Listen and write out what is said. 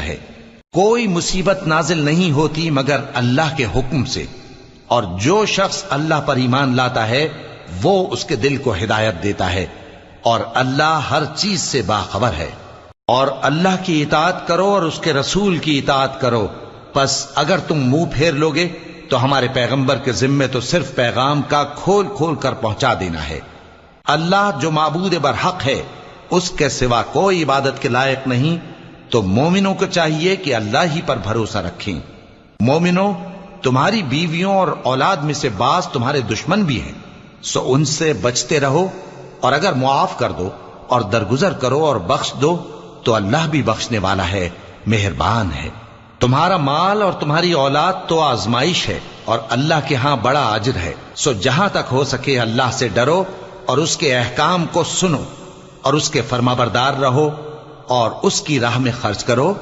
دیتا ہے۔ کوئی مصیبت نازل نہیں ہوتی مگر اللہ کے حکم سے، اور جو شخص اللہ پر ایمان لاتا ہے وہ اس کے دل کو ہدایت دیتا ہے، اور اللہ ہر چیز سے باخبر ہے۔ اور اللہ کی اطاعت کرو اور اس کے رسول کی اطاعت کرو، پس اگر تم منہ پھیر لوگے تو ہمارے پیغمبر کے ذمے تو صرف پیغام کا کھول کھول کر پہنچا دینا ہے۔ اللہ جو معبود برحق ہے، اس کے سوا کوئی عبادت کے لائق نہیں، تو مومنوں کو چاہیے کہ اللہ ہی پر بھروسہ رکھیں۔ مومنوں، تمہاری بیویوں اور اولاد میں سے بعض تمہارے دشمن بھی ہیں، سو ان سے بچتے رہو، اور اگر معاف کر دو اور درگزر کرو اور بخش دو تو اللہ بھی بخشنے والا ہے، مہربان ہے۔ تمہارا مال اور تمہاری اولاد تو آزمائش ہے، اور اللہ کے ہاں بڑا اجر ہے، سو جہاں تک ہو سکے اللہ سے ڈرو اور اس کے احکام کو سنو اور اس کے فرمانبردار رہو، اور اس کی راہ میں خرچ کرو